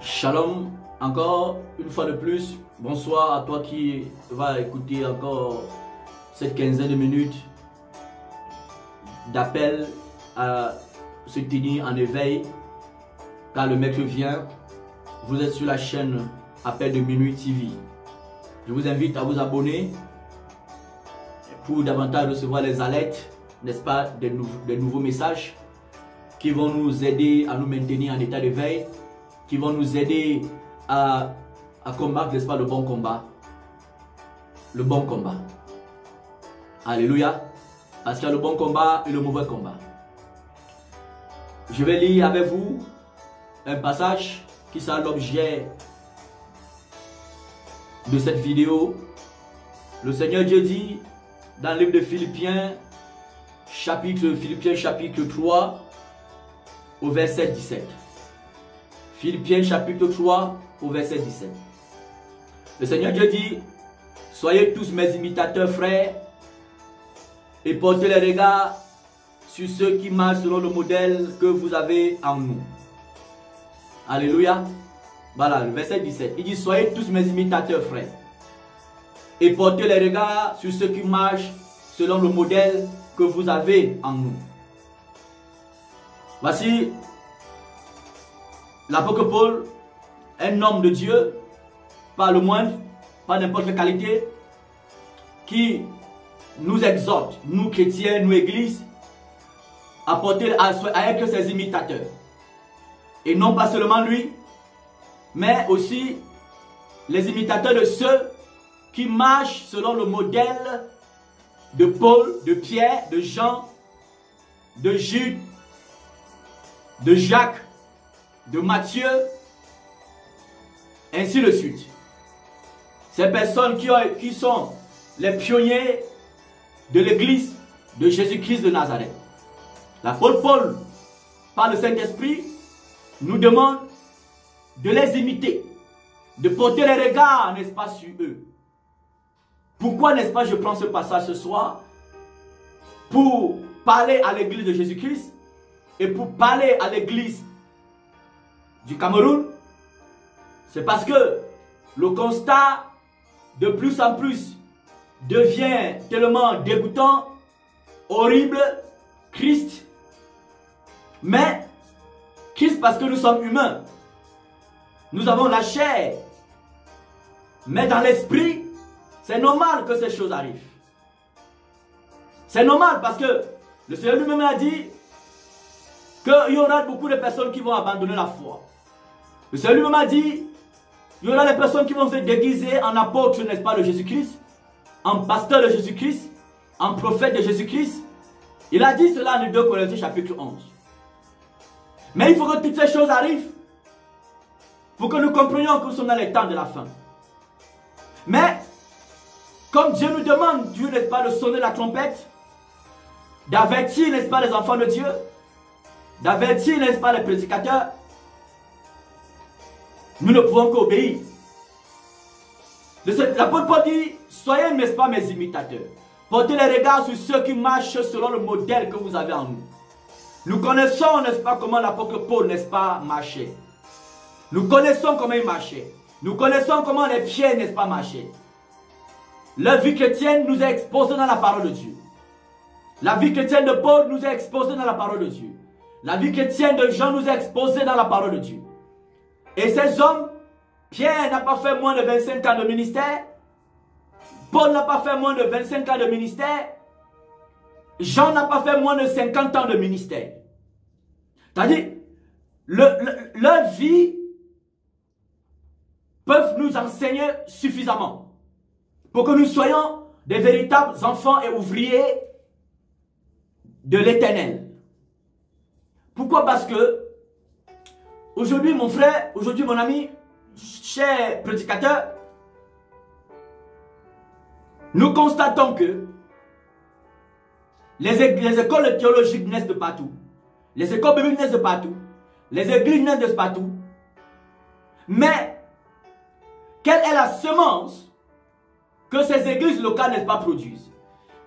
Shalom, encore une fois de plus, bonsoir à toi qui va écouter encore cette quinzaine de minutes d'appel à se tenir en éveil, car le maître vient. Vous êtes sur la chaîne Appel de Minuit TV. Je vous invite à vous abonner pour davantage recevoir les alertes, n'est-ce pas, des nouveaux messages qui vont nous aider à nous maintenir en état d'éveil, qui vont nous aider à combattre, n'est-ce pas, le bon combat. Le bon combat. Alléluia. Parce qu'il y a le bon combat et le mauvais combat. Je vais lire avec vous un passage qui sera l'objet de cette vidéo. Le Seigneur Dieu dit dans le livre de Philippiens, chapitre 3, au verset 17. Philippiens chapitre 3 au verset 17. Le Seigneur Dieu dit: soyez tous mes imitateurs, frères, et portez les regards sur ceux qui marchent selon le modèle que vous avez en nous. Alléluia. Voilà, le verset 17. Il dit: soyez tous mes imitateurs, frères, et portez les regards sur ceux qui marchent selon le modèle que vous avez en nous. Voici l'apôtre Paul, un homme de Dieu, pas le moindre, pas n'importe quelle qualité, qui nous exhorte, nous chrétiens, nous églises, à être ses imitateurs. Et non pas seulement lui, mais aussi les imitateurs de ceux qui marchent selon le modèle de Paul, de Pierre, de Jean, de Jude, de Jacques, de Matthieu, ainsi de suite. Ces personnes qui sont les pionniers de l'église de Jésus-Christ de Nazareth. L'apôtre Paul, par le Saint-Esprit, nous demande de les imiter, de porter les regards, n'est-ce pas, sur eux. Pourquoi, n'est-ce pas, je prends ce passage ce soir? Pour parler à l'église de Jésus-Christ et pour parler à l'église du Cameroun. C'est parce que le constat de plus en plus devient tellement dégoûtant, horrible, triste. Mais triste parce que nous sommes humains. Nous avons la chair. Mais dans l'esprit, c'est normal que ces choses arrivent. C'est normal parce que le Seigneur lui-même a dit qu'il y aura beaucoup de personnes qui vont abandonner la foi. Le Seigneur lui-même a dit il y aura des personnes qui vont se déguiser en apôtres, n'est-ce pas, de Jésus-Christ, en pasteur de Jésus-Christ, en prophète de Jésus-Christ. Il a dit cela en 2 Corinthiens chapitre 11. Mais il faut que toutes ces choses arrivent pour que nous comprenions que nous sommes dans les temps de la fin. Mais comme Dieu nous demande, Dieu, n'est-ce pas, de sonner la trompette, d'avertir, n'est-ce pas, les enfants de Dieu, d'avertir, n'est-ce pas, les prédicateurs, nous ne pouvons qu'obéir. L'apôtre Paul dit: soyez, n'est-ce pas, mes imitateurs. Portez les regards sur ceux qui marchent selon le modèle que vous avez en nous. Nous connaissons, n'est-ce pas, comment l'apôtre Paul, n'est-ce pas, marchait. Nous connaissons comment il marchait. Nous connaissons comment les pieds, n'est-ce pas, marchaient. La vie chrétienne nous est exposée dans la parole de Dieu. La vie chrétienne de Paul nous est exposée dans la parole de Dieu. La vie chrétienne de Jean nous est exposée dans la parole de Dieu. Et ces hommes, Pierre n'a pas fait moins de 25 ans de ministère. Paul n'a pas fait moins de 25 ans de ministère. Jean n'a pas fait moins de 50 ans de ministère. C'est-à-dire, leur vie peuvent nous enseigner suffisamment pour que nous soyons des véritables enfants et ouvriers de l'Éternel. Pourquoi? Parce que aujourd'hui, mon frère, aujourd'hui, mon ami, cher prédicateur, nous constatons que les écoles théologiques naissent de partout. Les écoles bibliques naissent de partout. Les églises naissent de partout. Mais, quelle est la semence que ces églises locales, n'est-ce pas, produisent?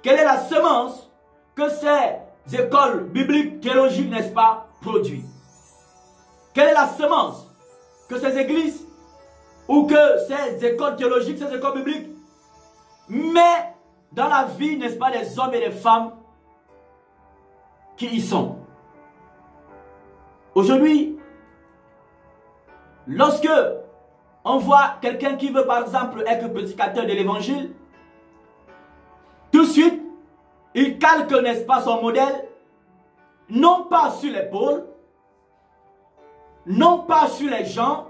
Quelle est la semence que ces écoles bibliques théologiques, n'est-ce pas, produisent? Quelle est la semence que ces églises ou que ces écoles théologiques, ces écoles bibliques, mais dans la vie, n'est-ce pas, des hommes et des femmes qui y sont. Aujourd'hui, lorsque on voit quelqu'un qui veut par exemple être prédicateur de l'évangile, tout de suite, il calque, n'est-ce pas, son modèle, non pas sur l'épaule, non pas sur les gens,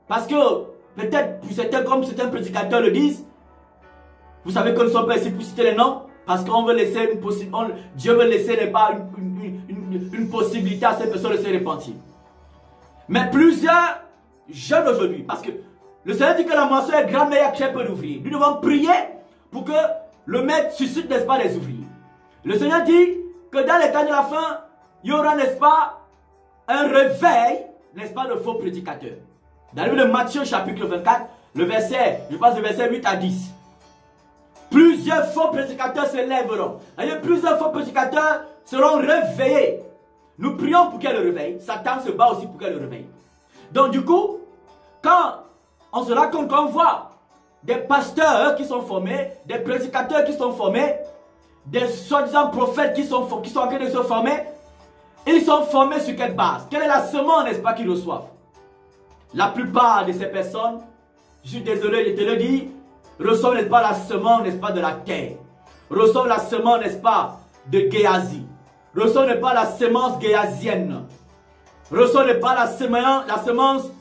parce que peut-être pour certains, comme certains prédicateurs le disent, vous savez que nous ne sommes pas ici pour citer les noms, parce qu'on veut laisser une possibilité, Dieu veut laisser pas une possibilité à ces personnes de se repentir. Mais plusieurs jeunes aujourd'hui, parce que le Seigneur dit que la moisson est grande, mais il y a très peu d'ouvriers. Nous devons prier pour que le maître suscite, n'est-ce pas, des ouvriers. Le Seigneur dit que dans les temps de la fin, il y aura, n'est-ce pas, un réveil, n'est-ce pas, de faux prédicateurs. Dans le livre de Matthieu, chapitre 24, le verset, je pense, le verset 8 à 10. Plusieurs faux prédicateurs se lèveront. Plusieurs faux prédicateurs seront réveillés. Nous prions pour qu'elle le réveille. Satan se bat aussi pour qu'elle le réveille. Donc du coup, quand on se rend compte qu'on voit des pasteurs qui sont formés, des prédicateurs qui sont formés, des soi-disant prophètes qui sont en train de se former, ils sont formés sur quelle base? Quelle est la semence, n'est-ce pas, qu'ils reçoivent? La plupart de ces personnes, je suis désolé de te le dire, reçoivent, n'est-ce pas, la semence, n'est-ce pas, de la terre. Reçoivent la semence, n'est-ce pas, de Géasi. Reçoivent, n'est-ce pas, la semence géasienne. Reçoivent, n'est-ce pas, la semence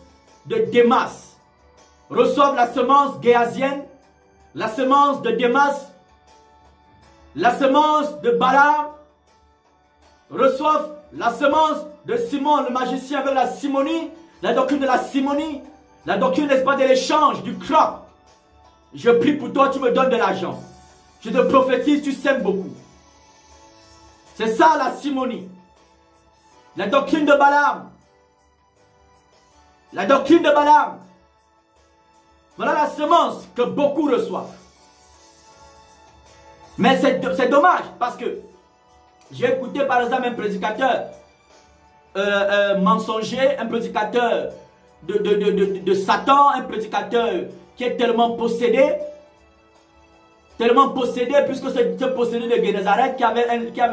de Démas. Reçoivent la semence géasienne, la semence de Démas, la semence de Balaam. Reçoivent la semence de Simon, le magicien, avec la simonie, la doctrine de la simonie, la doctrine, n'est-ce pas, de l'échange, du croc. Je prie pour toi, tu me donnes de l'argent. Je te prophétise, tu sèmes beaucoup. C'est ça la simonie. La doctrine de Balaam. La doctrine de Balaam. Voilà la semence que beaucoup reçoivent. Mais c'est dommage parce que j'ai écouté par exemple un prédicateur mensonger, un prédicateur de Satan, un prédicateur qui est tellement possédé puisque ce possédé de Génézareth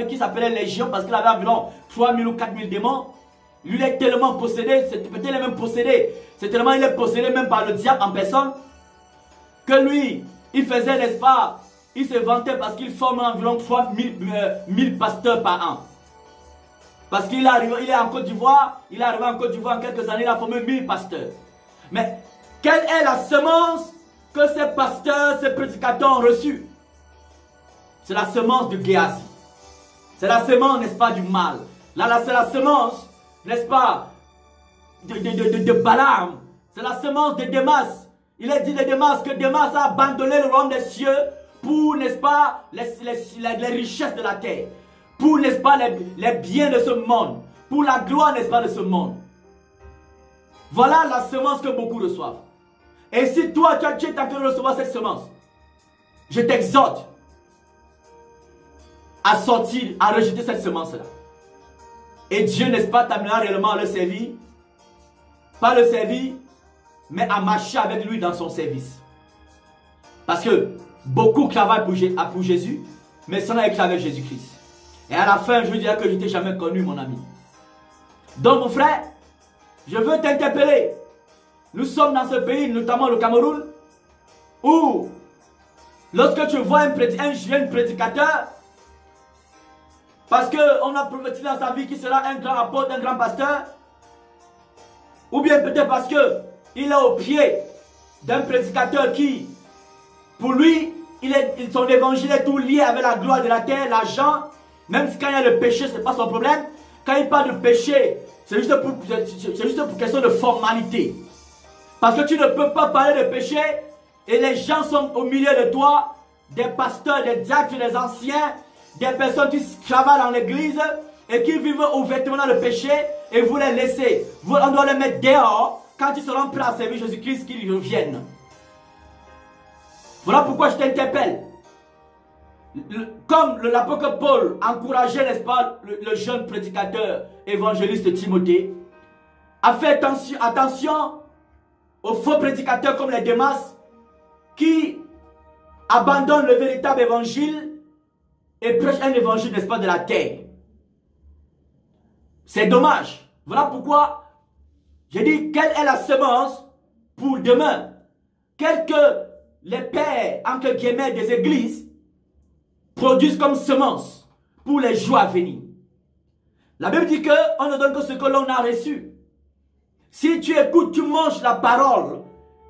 qui s'appelait Légion parce qu'il avait environ 3000 ou 4000 démons. Lui il est tellement possédé, c'est peut-être même possédé, c'est tellement il est possédé même par le diable en personne que lui, il faisait, n'est-ce pas, il se vantait parce qu'il forme environ 3000 pasteurs par an. Parce qu'il est en Côte d'Ivoire, il est arrivé en Côte d'Ivoire en quelques années, il a formé 1000 pasteurs. Mais quelle est la semence que ces pasteurs, ces prédicateurs ont reçue? C'est la semence de Géasi. C'est la semence, n'est-ce pas, du mal. Là, c'est la semence, n'est-ce pas, de Balaam. C'est la semence de Démas. Il est dit de Démas que Démas a abandonné le royaume des cieux pour, n'est-ce pas, les richesses de la terre. Pour, n'est-ce pas, les biens de ce monde. Pour la gloire, n'est-ce pas, de ce monde. Voilà la semence que beaucoup reçoivent. Et si toi, tu es en train de recevoir cette semence, je t'exhorte à sortir, à rejeter cette semence-là. Et Dieu, n'est-ce pas, t'amènera réellement à le servir. Pas le servir, mais à marcher avec lui dans son service. Parce que beaucoup travaillent pour Jésus, mais sans être avec Jésus-Christ. Et à la fin, je vous dirai que je ne t'ai jamais connu, mon ami. Donc, mon frère, je veux t'interpeller. Nous sommes dans ce pays, notamment le Cameroun, où lorsque tu vois un jeune prédicateur, parce qu'on a prophétisé dans sa vie qu'il sera un grand apôtre, un grand pasteur, ou bien peut-être parce qu'il est au pied d'un prédicateur qui, pour lui, son évangile est tout lié avec la gloire de la terre, l'argent, même si quand il y a le péché, ce n'est pas son problème. Quand il parle de péché, c'est juste pour question de formalité. Parce que tu ne peux pas parler de péché et les gens sont au milieu de toi, des pasteurs, des diacres, des anciens, des personnes qui travaillent dans l'église et qui vivent ouvertement dans le péché et vous les laissez. On doit les mettre dehors quand ils seront prêts à servir Jésus-Christ, qu'ils reviennent. Voilà pourquoi je t'interpelle. Comme l'apôtre Paul encourageait, n'est-ce pas, le jeune prédicateur évangéliste Timothée à faire attention aux faux prédicateurs comme les Démas qui abandonnent le véritable évangile et prêchent un évangile, n'est-ce pas, de la terre. C'est dommage. Voilà pourquoi j'ai dit, quelle est la semence pour demain? Quel que les pères, entre guillemets, des églises produisent comme semence pour les jours à venir. La Bible dit qu'on ne donne que ce que l'on a reçu. Si tu écoutes, tu manges la parole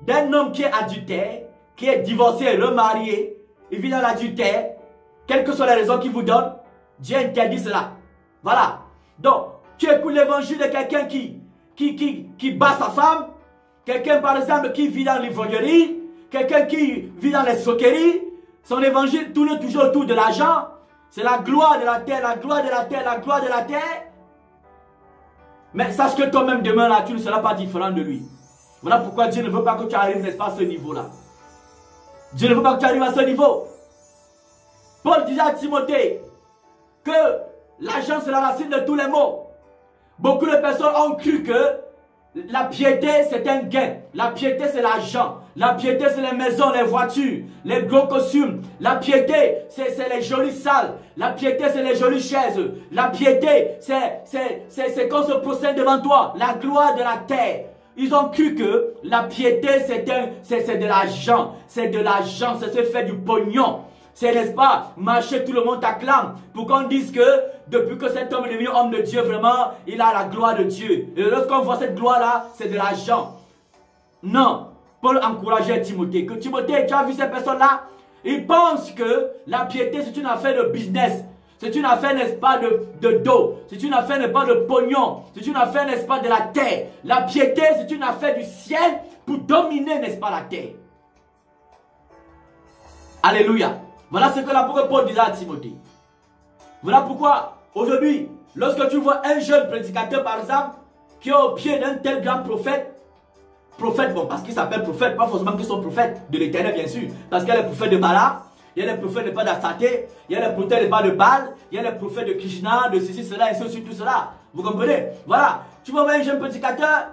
d'un homme qui est adultère, qui est divorcé, remarié, il vit dans l'adultère, quelles que soient les raisons qu'il vous donne, Dieu interdit cela. Voilà. Donc, tu écoutes l'évangile de quelqu'un qui bat sa femme, quelqu'un par exemple qui vit dans l'ivrognerie, quelqu'un qui vit dans l'escroquerie, son évangile tourne toujours autour de l'argent, c'est la gloire de la terre, la gloire de la terre, la gloire de la terre. Mais sache que toi-même demain là, tu ne seras pas différent de lui. Voilà pourquoi Dieu ne veut pas que tu arrives, n'est-ce pas, à ce niveau-là. Dieu ne veut pas que tu arrives à ce niveau. Paul disait à Timothée que l'argent c'est la racine de tous les maux. Beaucoup de personnes ont cru que la piété c'est un gain. La piété c'est l'argent. La piété c'est les maisons, les voitures, les gros costumes. La piété c'est les jolies salles. La piété c'est les jolies chaises. La piété c'est qu'on se procède devant toi. La gloire de la terre. Ils ont cru que la piété c'est de l'argent. C'est de l'argent, c'est se faire du pognon. C'est, n'est-ce pas, marcher, tout le monde t'acclame. Pour qu'on dise que depuis que cet homme est devenu homme de Dieu, vraiment, il a la gloire de Dieu. Et lorsqu'on voit cette gloire-là, c'est de l'argent. Non. Paul encourageait Timothée. Que Timothée, tu as vu ces personnes-là? Ils pensent que la piété, c'est une affaire de business. C'est une affaire, n'est-ce pas, de dos. C'est une affaire, n'est-ce pas, de pognon. C'est une affaire, n'est-ce pas, de la terre. La piété, c'est une affaire du ciel pour dominer, n'est-ce pas, la terre. Alléluia. Voilà ce que l'apôtre Paul disait à Timothée. Voilà pourquoi, aujourd'hui, lorsque tu vois un jeune prédicateur, par exemple, qui est au pied d'un tel grand prophète, bon, parce qu'il s'appelle prophète, pas forcément qu'ils sont prophètes de l'éternel, bien sûr, parce qu'il y a les prophètes de Bala, il y a les prophètes de pas d'Assate, il y a les prophètes de pas de Baal, il y a les prophètes de Krishna, de ceci, cela, et ceci, tout cela. Vous comprenez? Voilà. Tu vas voir un jeune prédicateur,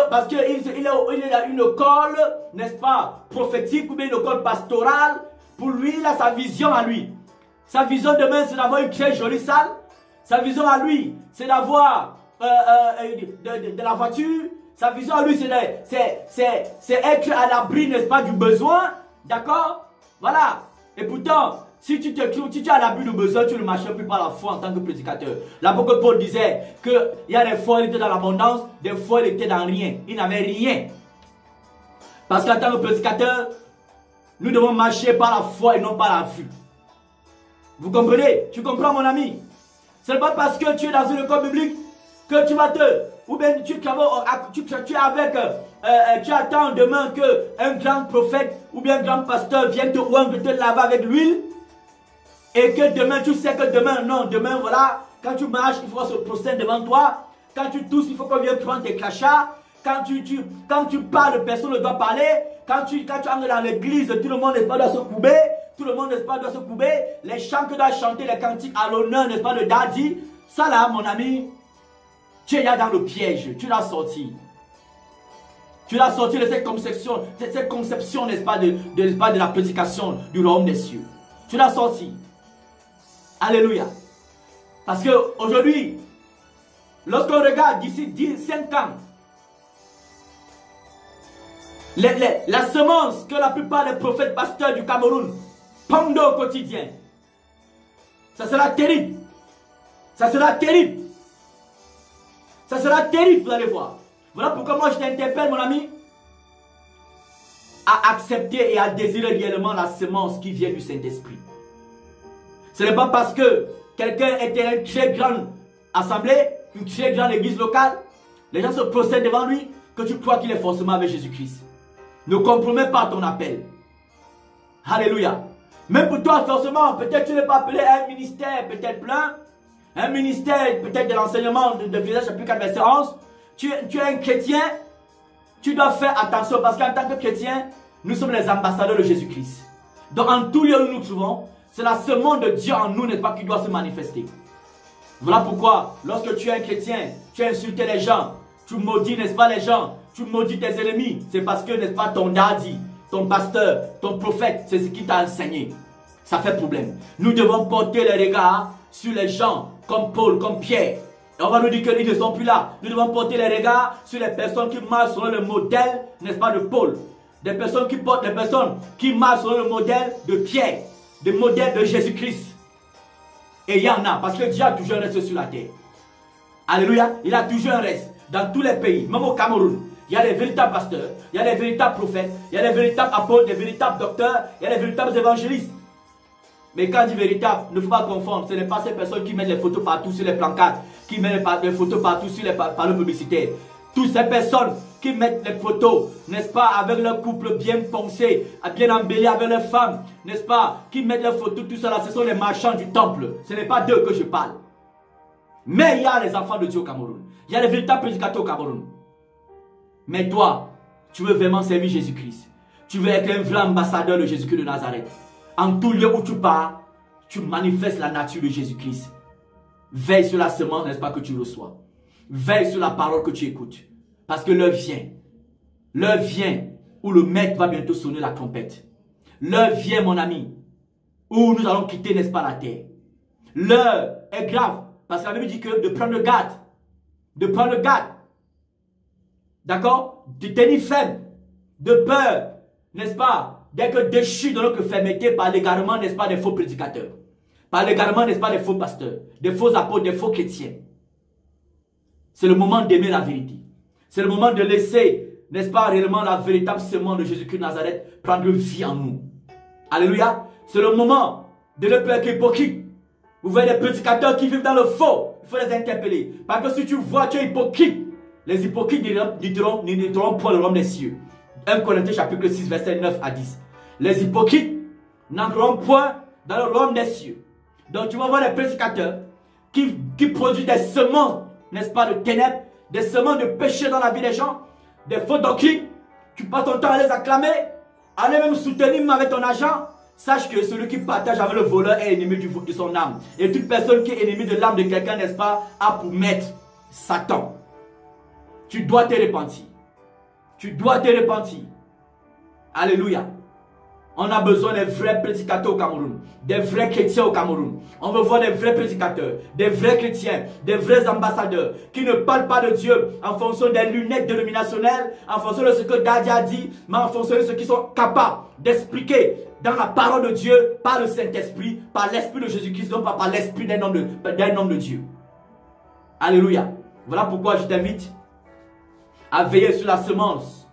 parce qu'il a une école, n'est-ce pas, prophétique, ou bien une école pastorale. Pour lui, il a sa vision à lui. Sa vision demain, c'est d'avoir une très jolie salle. Sa vision à lui, c'est d'avoir de la voiture. Sa vision à lui, c'est être à l'abri, n'est-ce pas, du besoin. D'accord? Voilà. Et pourtant, si tu es à l'abri du besoin, tu ne marches plus par la foi en tant que prédicateur. L'apôtre Paul disait qu'il y a des fois, il était dans l'abondance, des fois, il était dans rien. Il n'avait rien. Parce qu'en tant que prédicateur, nous devons marcher par la foi et non par la vue. Vous comprenez? Tu comprends, mon ami? Ce n'est pas parce que tu es dans une école biblique que tu vas ou bien tu attends demain qu'un grand prophète ou bien un grand pasteur vienne te laver avec l'huile. Et que demain, tu sais que demain, non, demain, voilà, quand tu marches, il faut se procéder devant toi. Quand tu tousses, il faut qu'on vienne prendre tes crachats. Quand tu parles, personne ne doit parler. Quand tu entres dans l'église, tout le monde n'est pas doit se couper. Tout le monde n'est pas doit se couper. Les chants que doit chanter, les cantiques à l'honneur, n'est-ce pas, de Daddy. Ça là, mon ami, tu es là dans le piège. Tu l'as sorti. Tu l'as sorti de cette conception, n'est-ce pas, de la prédication du royaume des cieux. Tu l'as sorti. Alléluia. Parce qu'aujourd'hui, lorsqu'on regarde d'ici 5 ans, la semence que la plupart des prophètes pasteurs du Cameroun pendent au quotidien, ça sera terrible. Ça sera terrible. Ça sera terrible, vous allez voir. Voilà pourquoi moi je t'interpelle, mon ami, à accepter et à désirer réellement la semence qui vient du Saint-Esprit. Ce n'est pas parce que quelqu'un était une très grande assemblée, une très grande église locale, les gens se procèdent devant lui, que tu crois qu'il est forcément avec Jésus-Christ. Ne compromets pas ton appel. Alléluia. Même pour toi, forcément, peut-être tu n'es pas appelé à un ministère, peut-être plein. Un ministère, peut-être de l'enseignement de Visage chapitre 4, verset 11. Tu es un chrétien. Tu dois faire attention parce qu'en tant que chrétien, nous sommes les ambassadeurs de Jésus-Christ. Donc, en tout lieu où nous nous trouvons, c'est la semence de Dieu en nous, n'est-ce pas, qui doit se manifester. Voilà pourquoi, lorsque tu es un chrétien, tu as insulté les gens, tu maudis, n'est-ce pas, les gens, tu maudis tes ennemis, c'est parce que, n'est-ce pas, ton daddy, ton pasteur, ton prophète, c'est ce qui t'a enseigné. Ça fait problème. Nous devons porter les regards sur les gens comme Paul, comme Pierre. Et on va nous dire qu'ils ne sont plus là. Nous devons porter les regards sur les personnes qui marchent selon le modèle, n'est-ce pas, de Paul. Des personnes qui portent, des personnes qui marchent selon le modèle de Pierre, le modèle de Jésus-Christ. Et il y en a, parce que Dieu a toujours un reste sur la terre. Alléluia, il a toujours un reste. Dans tous les pays, même au Cameroun, il y a les véritables pasteurs, il y a les véritables prophètes, il y a les véritables apôtres, les véritables docteurs, il y a les véritables évangélistes. Mais quand on dit véritable, ne faut pas confondre. Ce n'est pas ces personnes qui mettent les photos partout sur les plancards, qui mettent les photos partout sur les panneaux publicitaires. Toutes ces personnes qui mettent les photos, n'est-ce pas, avec leur couple bien poncé, bien embelli avec leurs femmes, n'est-ce pas, qui mettent les photos, tout cela, ce sont les marchands du temple. Ce n'est pas d'eux que je parle. Mais il y a les enfants de Dieu au Cameroun. Il y a les véritables prédicateurs au Cameroun. Mais toi, tu veux vraiment servir Jésus-Christ. Tu veux être un vrai ambassadeur de Jésus-Christ de Nazareth. En tout lieu où tu pars, tu manifestes la nature de Jésus-Christ. Veille sur la semence, n'est-ce pas, que tu reçois. Veille sur la parole que tu écoutes. Parce que l'heure vient. L'heure vient où le maître va bientôt sonner la trompette. L'heure vient, mon ami, où nous allons quitter, n'est-ce pas, la terre. L'heure est grave. Parce que la Bible dit que de prendre garde. De prendre garde. D'accord? De tenir ferme. De peur. N'est-ce pas? D'être déchu dans notre fermeté par l'égarement, n'est-ce pas, des faux prédicateurs. Par l'égarement, n'est-ce pas, des faux pasteurs. Des faux apôtres, des faux chrétiens. C'est le moment d'aimer la vérité. C'est le moment de laisser, n'est-ce pas, réellement la véritable semence de Jésus-Christ de Nazareth prendre vie en nous. Alléluia. C'est le moment de ne plus être hypocrite. Vous voyez des prédicateurs qui vivent dans le faux. Il faut les interpeller. Parce que si tu vois, tu es hypocrite. Les hypocrites n'iront point le royaume des cieux. 1 Corinthiens chapitre 6, verset 9 à 10. Les hypocrites n'entreront point dans le royaume des cieux. Donc tu vas voir les prédicateurs qui produisent des semences, n'est-ce pas, de ténèbres, des semences de péché dans la vie des gens, des faux doctrines. Tu passes ton temps à les acclamer, à les même soutenir avec ton argent. Sache que celui qui partage avec le voleur est ennemi de son âme. Et toute personne qui est ennemie de l'âme de quelqu'un, n'est-ce pas, a pour maître Satan. Tu dois te repentir. Tu dois te repentir. Alléluia. On a besoin des vrais prédicateurs au Cameroun. Des vrais chrétiens au Cameroun. On veut voir des vrais prédicateurs. Des vrais chrétiens. Des vrais ambassadeurs. Qui ne parlent pas de Dieu en fonction des lunettes dénominationnelles. En fonction de ce que Daddy a dit. Mais en fonction de ce qu'ils sont capables d'expliquer dans la parole de Dieu. Par le Saint-Esprit. Par l'Esprit de Jésus-Christ. Non pas par l'Esprit d'un homme de Dieu. Alléluia. Voilà pourquoi je t'invite à veiller sur la semence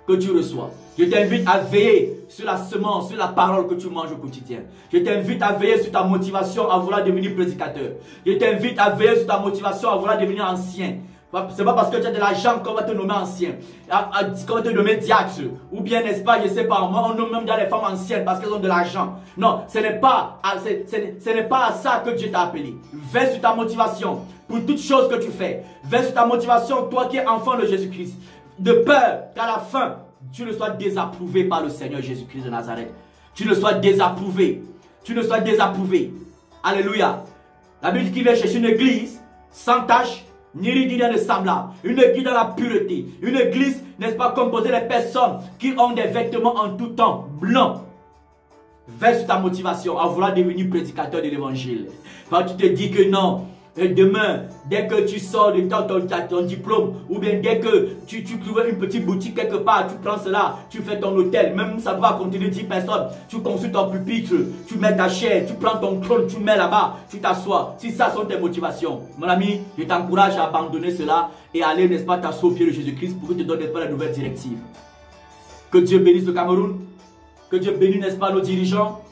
que tu reçois. Je t'invite à veiller sur la semence, sur la parole que tu manges au quotidien. Je t'invite à veiller sur ta motivation à vouloir devenir prédicateur. Je t'invite à veiller sur ta motivation à vouloir devenir ancien. Ce n'est pas parce que tu as de l'argent qu'on va te nommer ancien. Qu'on va te nommer diacre. Ou bien, n'est-ce pas, je ne sais pas, on nomme même les femmes anciennes parce qu'elles ont de l'argent. Non, ce n'est pas à ça que Dieu t'a appelé. Veille sur ta motivation pour toutes choses que tu fais. Veille sur ta motivation, toi qui es enfant de Jésus-Christ. De peur qu'à la fin, tu ne sois désapprouvé par le Seigneur Jésus-Christ de Nazareth. Tu ne sois désapprouvé. Tu ne sois désapprouvé. Alléluia. La Bible dit qu'il vient chercher une église sans tache, ni rien de semblable. Une église dans la pureté. Une église, n'est-ce pas, composée de personnes qui ont des vêtements en tout temps blancs. Veille sur ta motivation à vouloir devenir prédicateur de l'évangile. Quand tu te dis que non, demain, dès que tu sors de ton diplôme, ou bien dès que tu trouves une petite boutique quelque part, tu prends cela, tu fais ton hôtel, même ça va contenir 10 personnes, tu construis ton pupitre, tu mets ta chaise, tu prends ton trône, tu mets là-bas, tu t'assois. Si ça sont tes motivations, mon ami, je t'encourage à abandonner cela et aller, n'est-ce pas, t'asseoir au pied de Jésus-Christ pour qu'il te donne, n'est-ce pas, la nouvelle directive. Que Dieu bénisse le Cameroun, que Dieu bénisse, n'est-ce pas, nos dirigeants,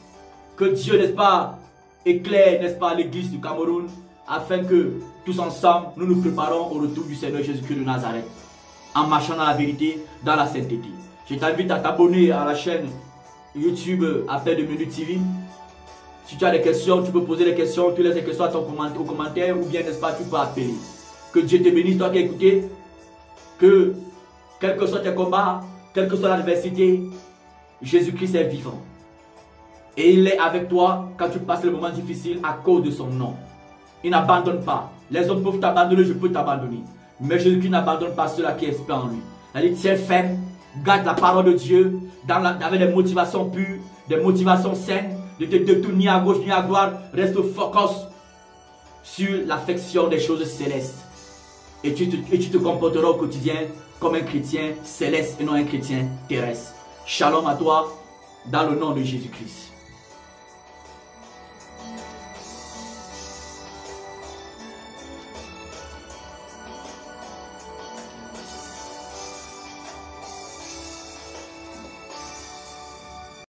que Dieu, n'est-ce pas, éclaire, n'est-ce pas, l'église du Cameroun, afin que tous ensemble, nous nous préparons au retour du Seigneur Jésus-Christ de Nazareth, en marchant dans la vérité, dans la sainteté. Je t'invite à t'abonner à la chaîne YouTube Appel de Minute TV. Si tu as des questions, tu peux poser des questions, tu laisses des questions au commentaire, ou bien, n'est-ce pas, tu peux appeler. Que Dieu te bénisse, toi qui as écouté, que, quel que soit tes combats, quelle que soit l'adversité, Jésus-Christ est vivant. Et il est avec toi quand tu passes le moment difficile à cause de son nom. Il n'abandonne pas. Les hommes peuvent t'abandonner, je peux t'abandonner. Mais Jésus-Christ n'abandonne pas ceux-là qui espèrent en lui. Il dit, tiens ferme, garde la parole de Dieu avec des motivations pures, des motivations saines, de te détourner ni à gauche ni à droite. Reste focus sur l'affection des choses célestes. Et tu te comporteras au quotidien comme un chrétien céleste et non un chrétien terrestre. Shalom à toi, dans le nom de Jésus-Christ.